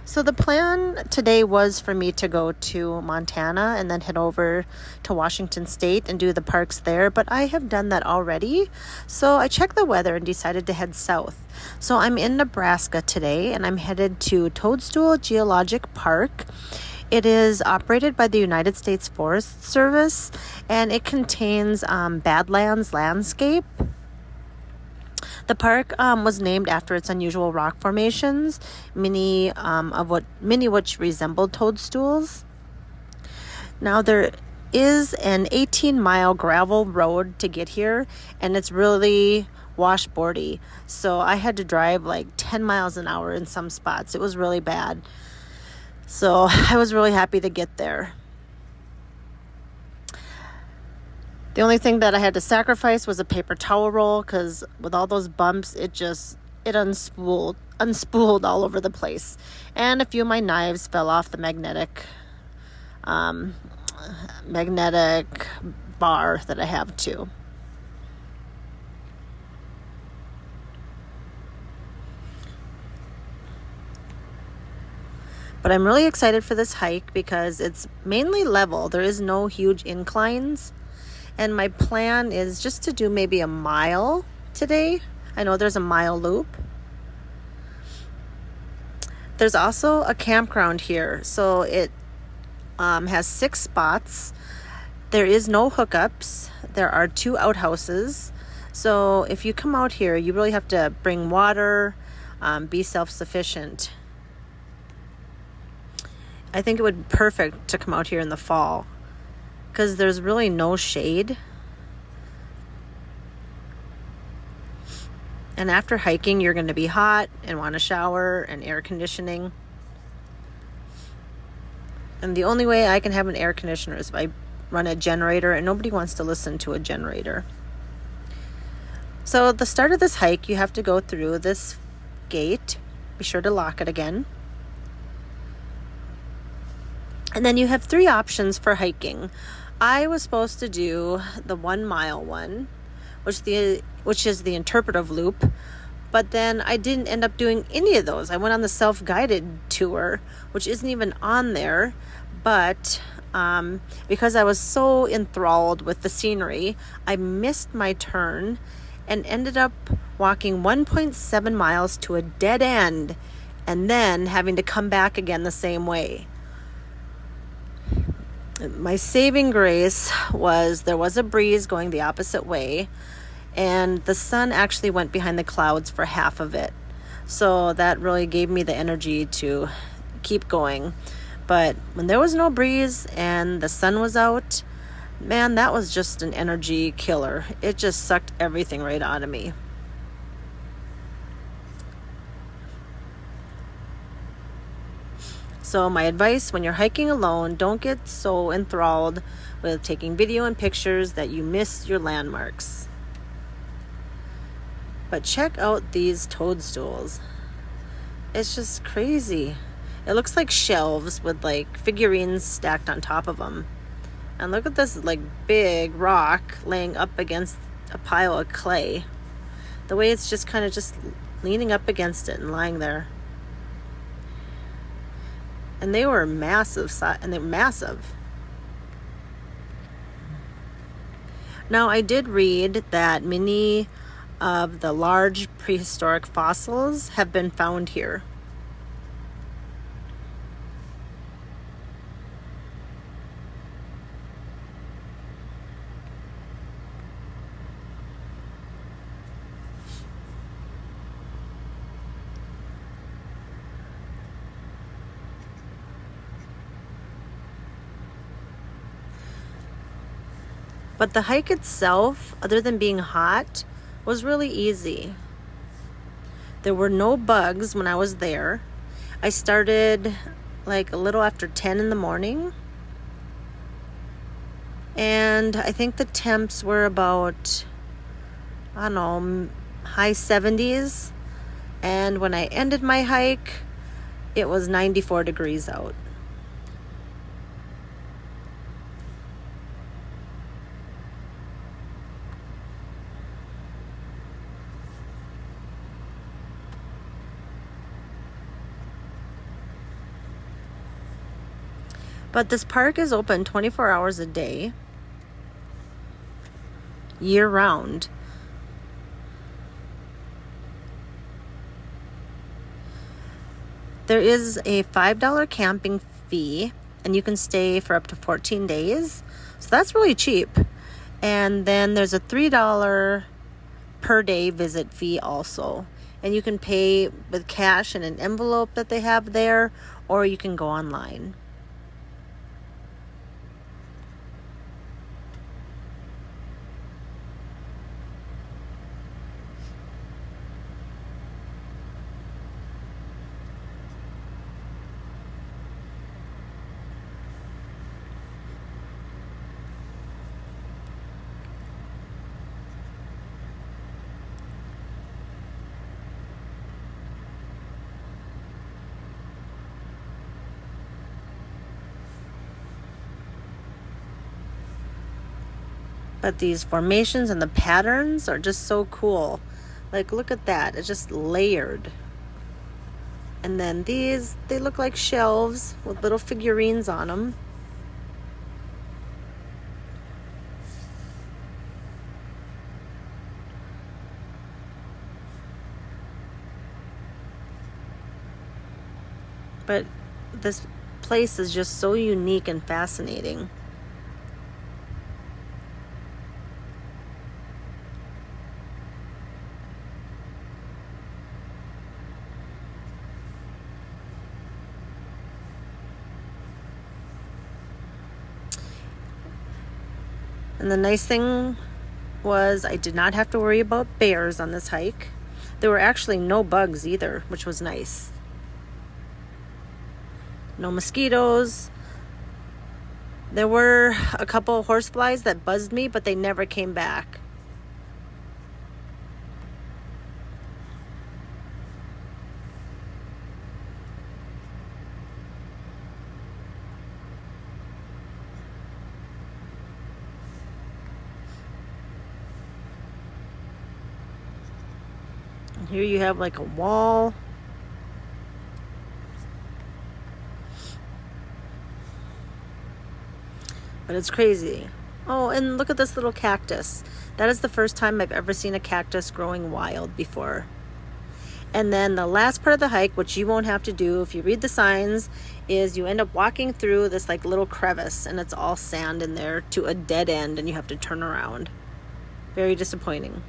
So the plan today was for me to go to Montana and then head over to Washington State and do the parks there, but I have done that already. So I checked the weather and decided to head south. So I'm in Nebraska today and I'm headed to Toadstool Geologic Park. It is operated by the United States Forest Service and it contains Badlands landscape. The park was named after its unusual rock formations, many which resembled toadstools. Now there is an 18-mile gravel road to get here, and it's really washboardy. So I had to drive like 10 miles an hour in some spots. It was really bad. So I was really happy to get there. The only thing that I had to sacrifice was a paper towel roll because with all those bumps, it unspooled all over the place. And a few of my knives fell off the magnetic bar that I have too. But I'm really excited for this hike because it's mainly level. There is no huge inclines. And my plan is just to do maybe a mile today. I know there's a mile loop. There's also a campground here. So it has 6 spots. There is no hookups. There are 2 outhouses. So if you come out here, you really have to bring water, be self-sufficient. I think it would be perfect to come out here in the fall, because there's really no shade. And after hiking, you're going to be hot and want a shower and air conditioning. And the only way I can have an air conditioner is if I run a generator, and nobody wants to listen to a generator. So at the start of this hike, you have to go through this gate. Be sure to lock it again. And then you have 3 options for hiking. I was supposed to do the 1 mile one, which is the interpretive loop, but then I didn't end up doing any of those. I went on the self-guided tour, which isn't even on there, but because I was so enthralled with the scenery, I missed my turn and ended up walking 1.7 miles to a dead end and then having to come back again the same way. My saving grace was there was a breeze going the opposite way, and the sun actually went behind the clouds for half of it. So that really gave me the energy to keep going. But when there was no breeze and the sun was out, man, that was just an energy killer. It just sucked everything right out of me. So my advice when you're hiking alone, don't get so enthralled with taking video and pictures that you miss your landmarks. But check out these toadstools. It's just crazy. It looks like shelves with like figurines stacked on top of them. And look at this like big rock laying up against a pile of clay. The way it's just kind of just leaning up against it and lying there. And they were massive, and they're massive. Now, I did read that many of the large prehistoric fossils have been found here. But the hike itself, other than being hot, was really easy. There were no bugs when I was there. I started like a little after 10 in the morning. And I think the temps were about, I don't know, high 70s. And when I ended my hike, it was 94 degrees out. But this park is open 24 hours a day, year round. There is a $5 camping fee, and you can stay for up to 14 days. So that's really cheap. And then there's a $3 per day visit fee also. And you can pay with cash in an envelope that they have there, or you can go online. But these formations and the patterns are just so cool. Like, look at that. It's just layered. And then these, they look like shelves with little figurines on them. But this place is just so unique and fascinating. And the nice thing was I did not have to worry about bears on this hike. There were actually no bugs either, which was nice. No mosquitoes. There were a couple of horseflies that buzzed me, but they never came back. And here you have like a wall. But it's crazy. Oh, and look at this little cactus. That is the first time I've ever seen a cactus growing wild before. And then the last part of the hike, which you won't have to do if you read the signs, is you end up walking through this like little crevice, and it's all sand in there to a dead end, and you have to turn around. Very disappointing.